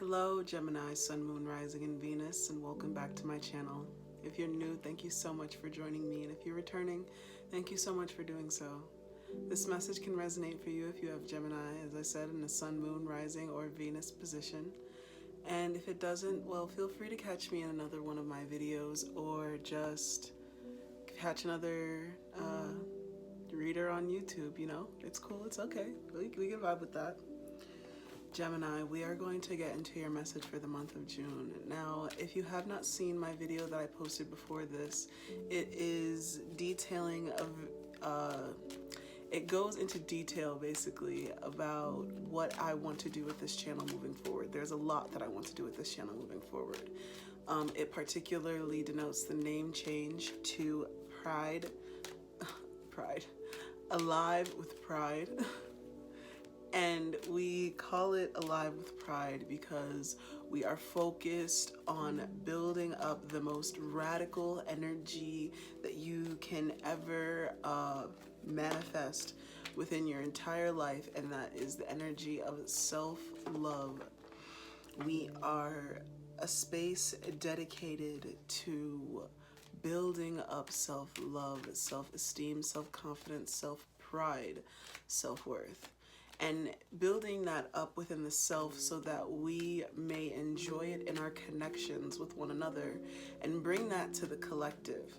Hello, Gemini, Sun, Moon, Rising, and Venus, and welcome back to my channel. If you're new, thank you so much for joining me, and if you're returning, thank you so much for doing so. This message can resonate for you if you have Gemini, as I said, in the Sun, Moon, Rising, or Venus position. And if it doesn't, well, feel free to catch me in another one of my videos, or just catch another reader on YouTube, you know? It's cool, it's okay. We can vibe with that. Gemini, we are going to get into your message for the month of June. Now, if you have not seen my video that I posted before this, it is detailing of, it goes into detail basically about what I want to do with this channel moving forward. There's a lot that I want to do with this channel moving forward. It particularly denotes the name change to Pride, Alive with Pride. And we call it Alive with Pride because we are focused on building up the most radical energy that you can ever manifest within your entire life, and that is the energy of self-love. We are a space dedicated to building up self-love, self-esteem, self-confidence, self-pride, self-worth, and building that up within the self so that we may enjoy it in our connections with one another and bring that to the collective.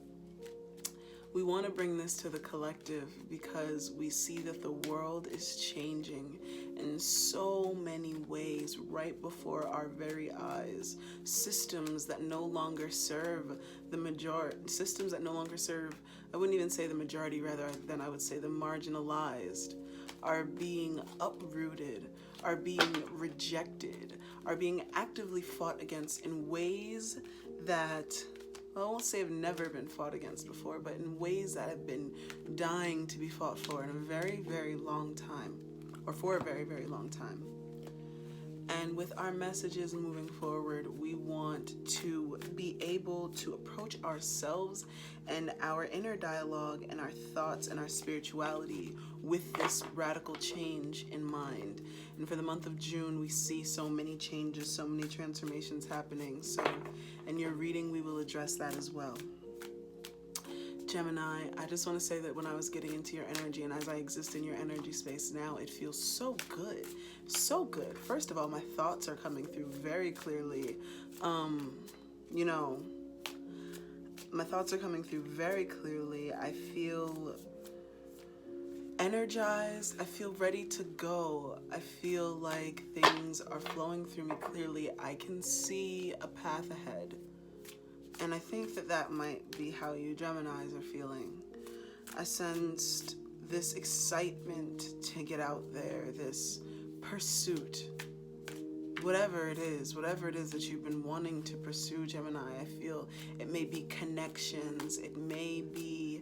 We want to bring this to the collective because we see that the world is changing in so many ways right before our very eyes. Systems that no longer serve the majority, systems that no longer serve, I wouldn't even say the majority, rather than I would say the marginalized, are being uprooted, are being rejected, are being actively fought against in ways that, well, I won't say have never been fought against before, but in ways that have been dying to be fought for in a very, very long time, or for a very, very long time. And with our messages moving forward, we want to be able to approach ourselves and our inner dialogue and our thoughts and our spirituality with this radical change in mind. And for the month of June, we see so many changes, so many transformations happening. So in your reading, we will address that as well. Gemini, I just want to say that when I was getting into your energy and as I exist in your energy space now, it feels so good. So good. First of all, my thoughts are coming through very clearly. You know, my thoughts are coming through very clearly. I feel energized. I feel ready to go. I feel like things are flowing through me clearly. I can see a path ahead. And I think that that might be how you Geminis are feeling. I sensed this excitement to get out there, this pursuit. Whatever it is that you've been wanting to pursue, Gemini, I feel it may be connections, it may be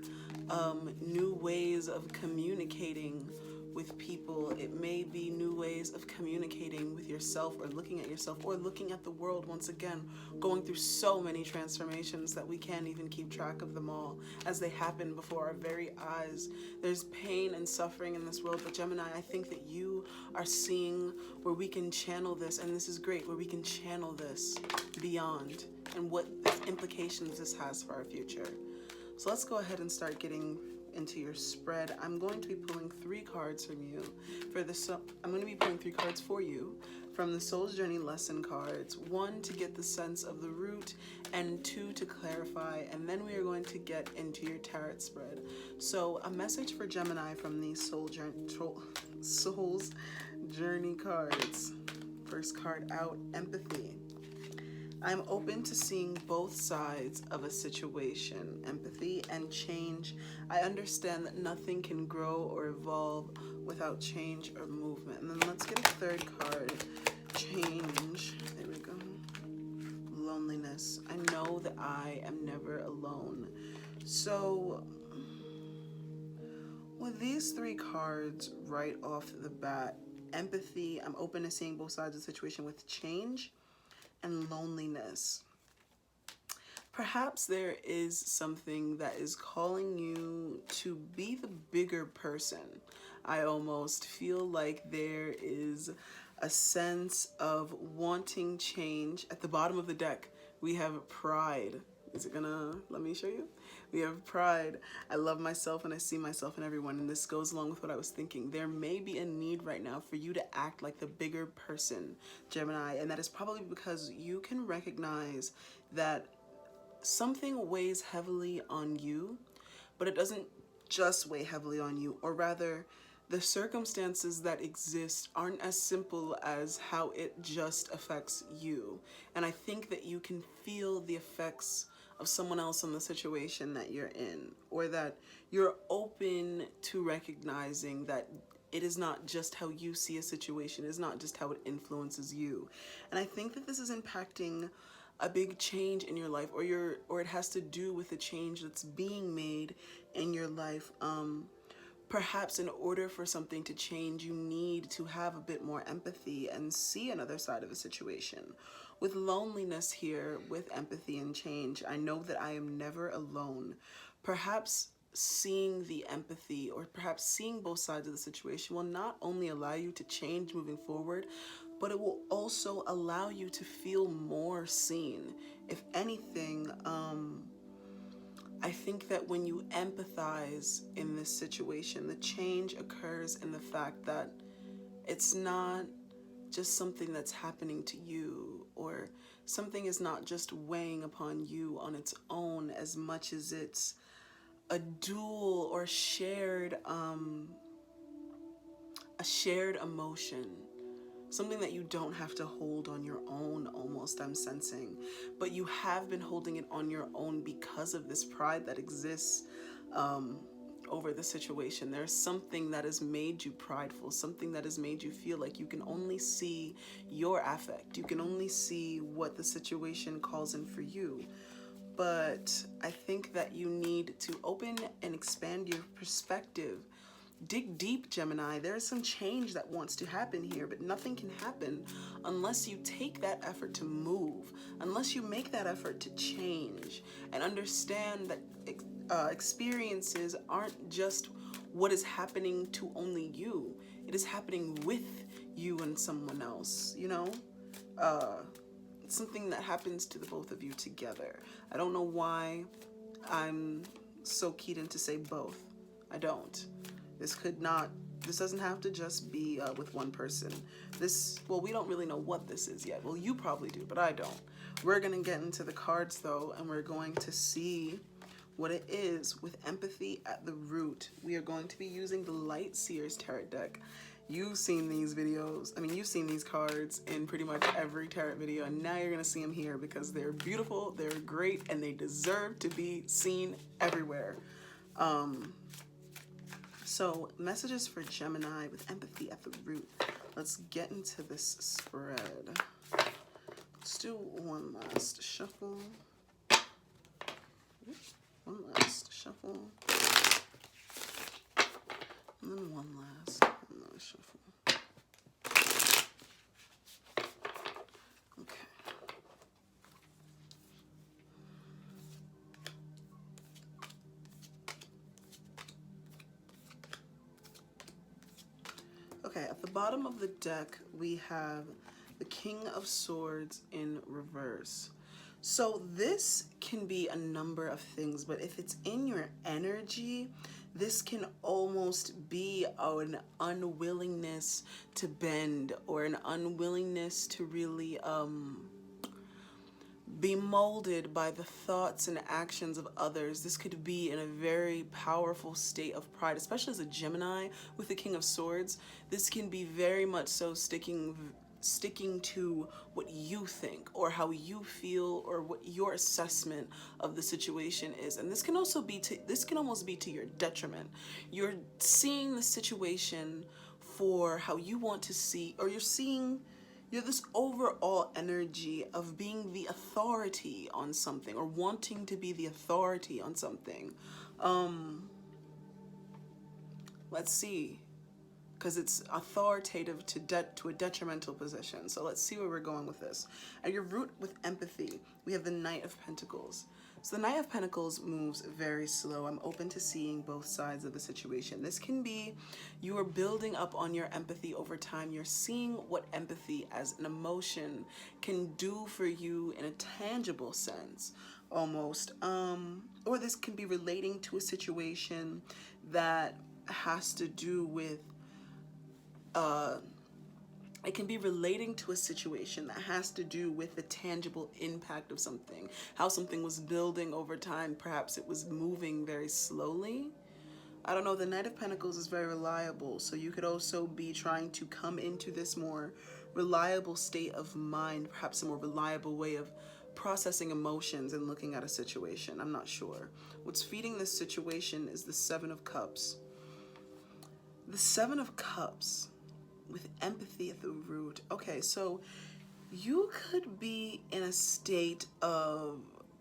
new ways of communicating with people, it may be new ways of communicating with yourself or looking at yourself or looking at the world once again, going through so many transformations that we can't even keep track of them all as they happen before our very eyes. There's pain and suffering in this world, but Gemini, I think that you are seeing where we can channel this, and this is great, where we can channel this beyond and what implications this has for our future. So let's go ahead and start getting into your spread. I'm going to be pulling 3 cards from you for the I'm going to be pulling 3 cards for you from the Soul's Journey lesson cards. 1 to get the sense of the root, and 2 to clarify, and then we are going to get into your tarot spread. So a message for Gemini from these Soul's Journey cards. First card out, empathy. I'm open to seeing both sides of a situation, empathy and change. I understand that nothing can grow or evolve without change or movement. And then let's get a 3rd card, change. There we go. Loneliness. I know that I am never alone. So with these 3 cards right off the bat, empathy, I'm open to seeing both sides of the situation with change and loneliness. Perhaps there is something that is calling you to be the bigger person. I almost feel like there is a sense of wanting change. At the bottom of the deck, we have pride. Is it gonna, let me show you? We have pride. I love myself and I see myself in everyone, and this goes along with what I was thinking. There may be a need right now for you to act like the bigger person, Gemini, and that is probably because you can recognize that something weighs heavily on you, but it doesn't just weigh heavily on you, or rather, the circumstances that exist aren't as simple as how it just affects you. And I think that you can feel the effects of someone else on the situation that you're in, or that you're open to recognizing that it is not just how you see a situation, it's not just how it influences you. And I think that this is impacting a big change in your life, or it has to do with a change that's being made in your life. Perhaps in order for something to change, you need to have a bit more empathy and see another side of a situation. With loneliness here, with empathy and change, I know that I am never alone. Perhaps seeing the empathy, or perhaps seeing both sides of the situation, will not only allow you to change moving forward, but it will also allow you to feel more seen. If anything, I think that when you empathize in this situation, the change occurs in the fact that it's not just something that's happening to you, or something is not just weighing upon you on its own, as much as it's a dual or shared emotion. Something that you don't have to hold on your own, almost, I'm sensing. But you have been holding it on your own because of this pride that exists over the situation. There's something that has made you prideful, something that has made you feel like you can only see your affect. You can only see what the situation calls in for you. But I think that you need to open and expand your perspective. Dig deep, Gemini. There is some change that wants to happen here, but nothing can happen unless you take that effort to move, unless you make that effort to change and understand that experiences aren't just what is happening to only you. It is happening with you and someone else, you know? It's something that happens to the both of you together. I don't know why I'm so keyed in to say both. I don't. This doesn't have to just be with one person. Well, we don't really know what this is yet. Well, you probably do, but I don't. We're gonna get into the cards though, and we're going to see what it is with empathy at the root. We are going to be using the Light Seers Tarot deck. You've seen these videos, you've seen these cards in pretty much every tarot video, and now you're gonna see them here because they're beautiful, they're great, and they deserve to be seen everywhere. So, messages for Gemini with empathy at the root. Let's get into this spread. Let's do one last shuffle. One last shuffle. And then one last shuffle. Okay. Okay, at the bottom of the deck, we have the King of Swords in reverse. So this can be a number of things, but if it's in your energy, this can almost be an unwillingness to bend, or an unwillingness to really be molded by the thoughts and actions of others. This could be in a very powerful state of pride, especially as a Gemini with the King of Swords. This can be very much so sticking to what you think, or how you feel, or what your assessment of the situation is. And this can also be this can almost be to your detriment. You're seeing the situation for how you want to see, or you're this overall energy of being the authority on something, or wanting to be the authority on something. Let's see, because it's authoritative to a detrimental position. So let's see where we're going with this. At your root with empathy, we have the Knight of Pentacles. So the Knight of Pentacles moves very slow. I'm open to seeing both sides of the situation. This can be you are building up on your empathy over time. You're seeing what empathy as an emotion can do for you in a tangible sense, almost. Or this can be relating to a situation that has to do with it can be relating to a situation that has to do with the tangible impact of something, how something was building over time. Perhaps it was moving very slowly. I don't know, the Knight of Pentacles is very reliable, so you could also be trying to come into this more reliable state of mind, perhaps a more reliable way of processing emotions and looking at a situation. I'm not sure. What's feeding this situation is the Seven of Cups. The Seven of Cups with empathy at the root. Okay, so you could be in a state of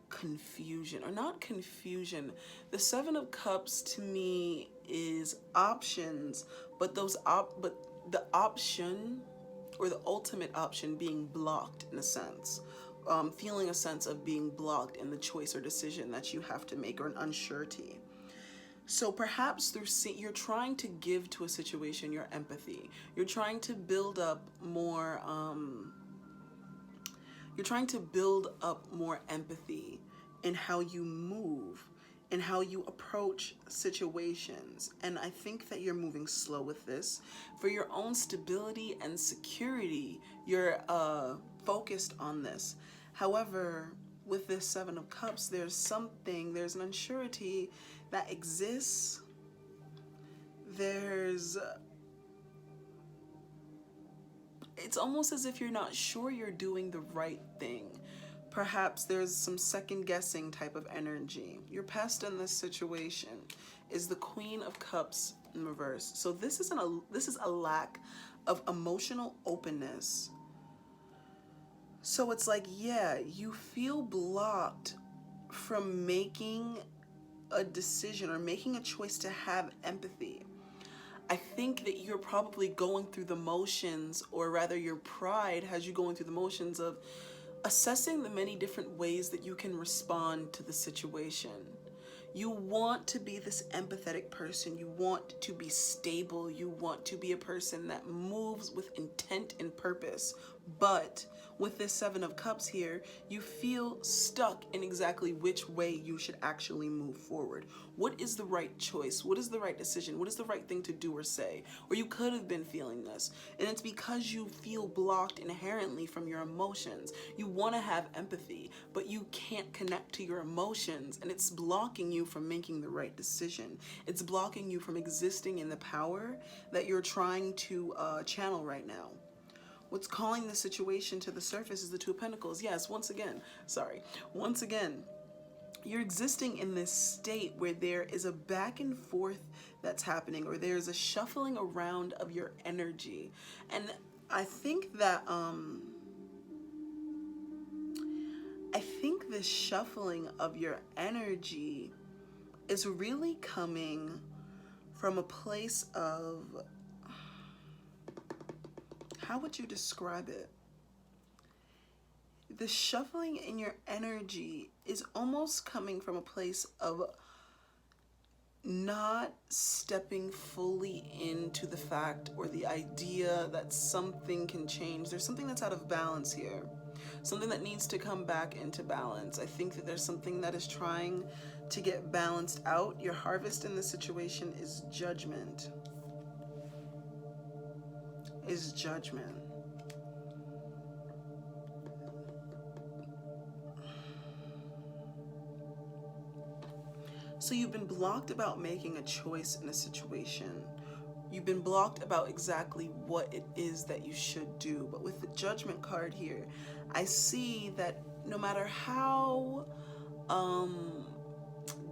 confusion, or not confusion. The Seven of Cups to me is options, but the option, or the ultimate option, being blocked in a sense. Feeling a sense of being blocked in the choice or decision that you have to make, or an uncertainty. So perhaps you're trying to give to a situation your empathy. You're trying to build up more. You're trying to build up more empathy in how you move, in how you approach situations. And I think that you're moving slow with this for your own stability and security. You're focused on this. However, with this Seven of Cups, there's an uncertainty that exists. It's almost as if you're not sure you're doing the right thing. Perhaps there's some second guessing type of energy. Your pest in this situation is the Queen of Cups in reverse. So this is a lack of emotional openness. So it's like, yeah, you feel blocked from making a decision or making a choice to have empathy. I think that you're probably going through the motions, or rather your pride has you going through the motions of assessing the many different ways that you can respond to the situation. You want to be this empathetic person. You want to be stable. You want to be a person that moves with intent and purpose. But with this Seven of Cups here, you feel stuck in exactly which way you should actually move forward. What is the right choice? What is the right decision? What is the right thing to do or say? Or you could have been feeling this. And it's because you feel blocked inherently from your emotions. You want to have empathy, but you can't connect to your emotions, and it's blocking you from making the right decision. It's blocking you from existing in the power that you're trying to channel right now. What's calling the situation to the surface is the Two of Pentacles. Yes, once again, you're existing in this state where there is a back and forth that's happening, or there's a shuffling around of your energy. And I think that this shuffling of your energy is really coming from a place of, how would you describe it? The shuffling in your energy is almost coming from a place of not stepping fully into the fact or the idea that something can change. There's something that's out of balance here. Something that needs to come back into balance. I think that there's something that is trying to get balanced out. Your harvest in this situation is judgment. So you've been blocked about making a choice in a situation. You've been blocked about exactly what it is that you should do. But with the Judgment card here, I see that no matter how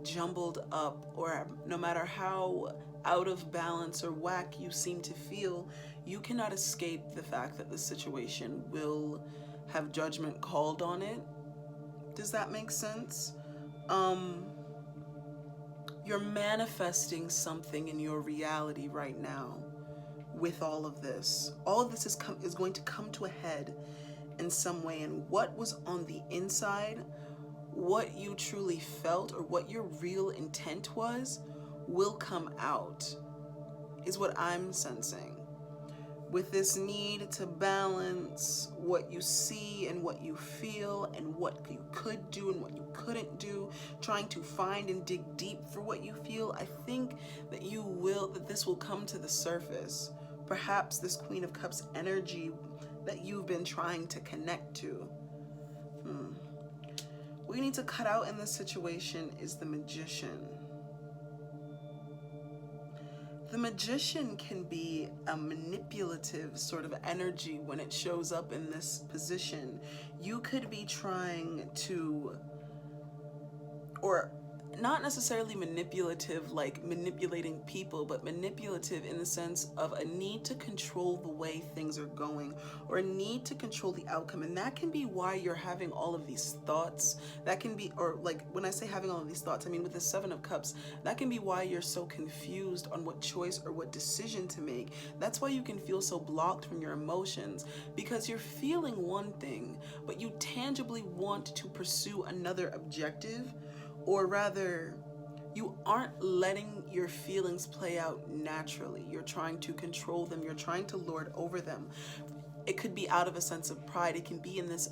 jumbled up, or no matter how out of balance or whack you seem to feel, you cannot escape the fact that the situation will have judgment called on it. Does that make sense? You're manifesting something in your reality right now with all of this. All of this is going to come to a head in some way, and what was on the inside what you truly felt or what your real intent was will come out, is what I'm sensing. With this need to balance what you see and what you feel and what you could do and what you couldn't do, trying to find and dig deep for what you feel, I think that this will come to the surface. Perhaps this Queen of Cups energy that you've been trying to connect to. What you need to cut out in this situation is the Magician. The Magician can be a manipulative sort of energy when it shows up in this position. You could be trying to, or not necessarily manipulative like manipulating people, but manipulative in the sense of a need to control the way things are going or a need to control the outcome. And that can be why you're having all of these thoughts. That can be, or like when I say having all of these thoughts, I mean with the Seven of Cups, that can be why you're so confused on what choice or what decision to make. That's why you can feel so blocked from your emotions, because you're feeling one thing, but you tangibly want to pursue another objective. Or rather, you aren't letting your feelings play out naturally. You're trying to control them. You're trying to lord over them. It could be out of a sense of pride. It can be in this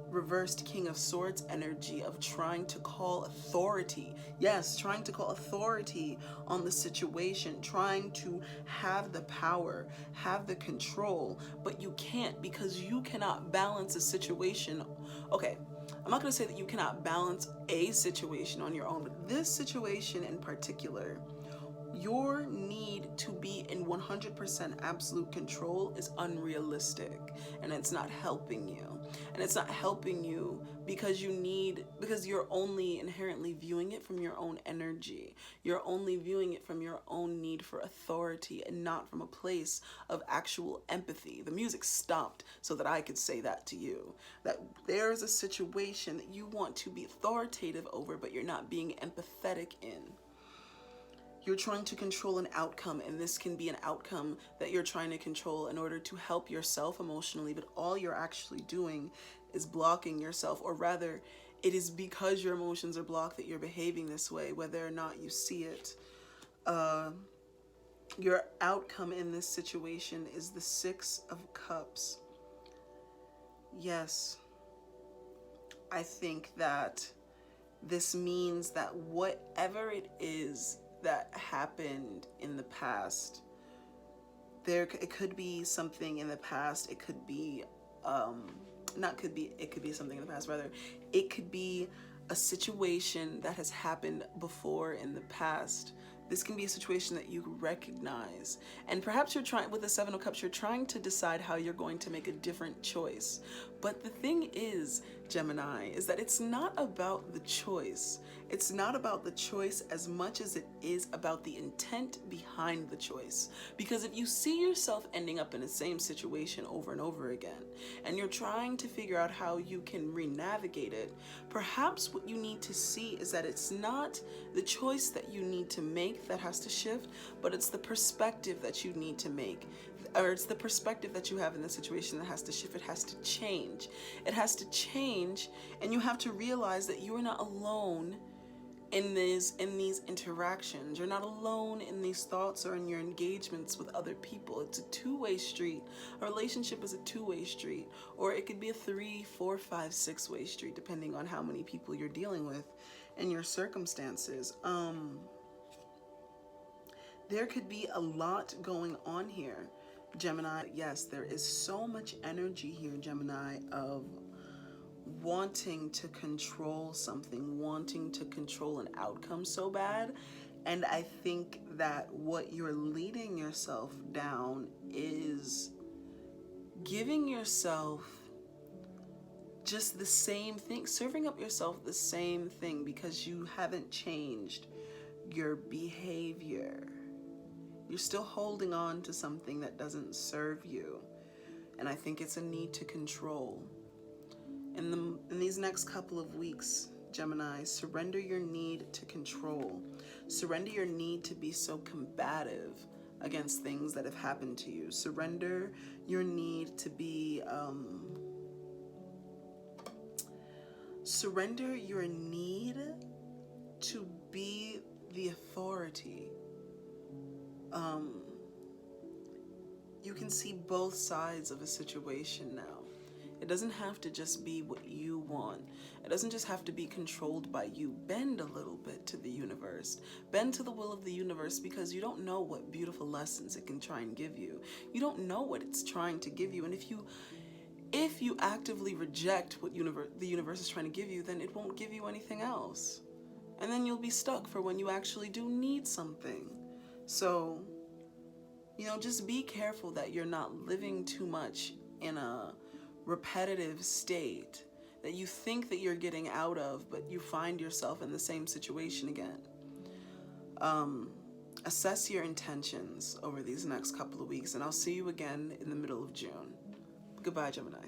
reversed King of Swords energy of trying to call authority. Yes, trying to call authority on the situation, trying to have the power, have the control, but you can't because you cannot balance a situation. Okay, I'm not going to say that you cannot balance a situation on your own, but this situation in particular, your need to be in 100% absolute control is unrealistic, and it's not helping you. And it's not helping you because you're only inherently viewing it from your own energy. You're only viewing it from your own need for authority and not from a place of actual empathy. The music stopped so that I could say that to you. That there's a situation that you want to be authoritative over, but you're not being empathetic in. You're trying to control an outcome, and this can be an outcome that you're trying to control in order to help yourself emotionally, but all you're actually doing is blocking yourself, or rather, it is because your emotions are blocked that you're behaving this way, whether or not you see it. Your outcome in this situation is the Six of Cups. Yes, I think that this means that whatever it is that happened in the past, it could be something in the past. It could be it could be something in the past, rather. It could be a situation that has happened before in the past. This can be a situation that you recognize. And perhaps you're trying, with the Seven of Cups, you're trying to decide how you're going to make a different choice. But the thing is, Gemini, is that it's not about the choice. It's not about the choice as much as it is about the intent behind the choice. Because if you see yourself ending up in the same situation over and over again, and you're trying to figure out how you can re-navigate it, perhaps what you need to see is that it's not the choice that you need to make that has to shift, but it's the perspective that you need to make. Or it's the perspective that you have in the situation that has to shift. It has to change. It has to change, and you have to realize that you are not alone in these interactions. You're not alone in these thoughts or in your engagements with other people. It's a two-way street. A relationship is a two-way street, or it could be a 3, 4, 5, 6-way street, depending on how many people you're dealing with and your circumstances. There could be a lot going on here, Gemini. Yes, there is so much energy here, Gemini, of wanting to control something, wanting to control an outcome so bad. And I think that what you're leading yourself down is giving yourself just the same thing, serving up yourself the same thing, because you haven't changed your behavior. You're still holding on to something that doesn't serve you. And I think it's a need to control. In these next couple of weeks, Gemini, surrender your need to control. Surrender your need to be so combative against things that have happened to you. Surrender your need to be Surrender your need to be the authority. You can see both sides of a situation now. It doesn't have to just be what you want. It doesn't just have to be controlled by you. Bend a little bit to the universe. Bend to the will of the universe, because you don't know what beautiful lessons it can try and give you. You don't know what it's trying to give you. And if you actively reject what the universe is trying to give you, then it won't give you anything else. And then you'll be stuck for when you actually do need something. So, just be careful that you're not living too much in a repetitive state that you think that you're getting out of, but you find yourself in the same situation again. Assess your intentions over these next couple of weeks, and I'll see you again in the middle of June. Goodbye, Gemini.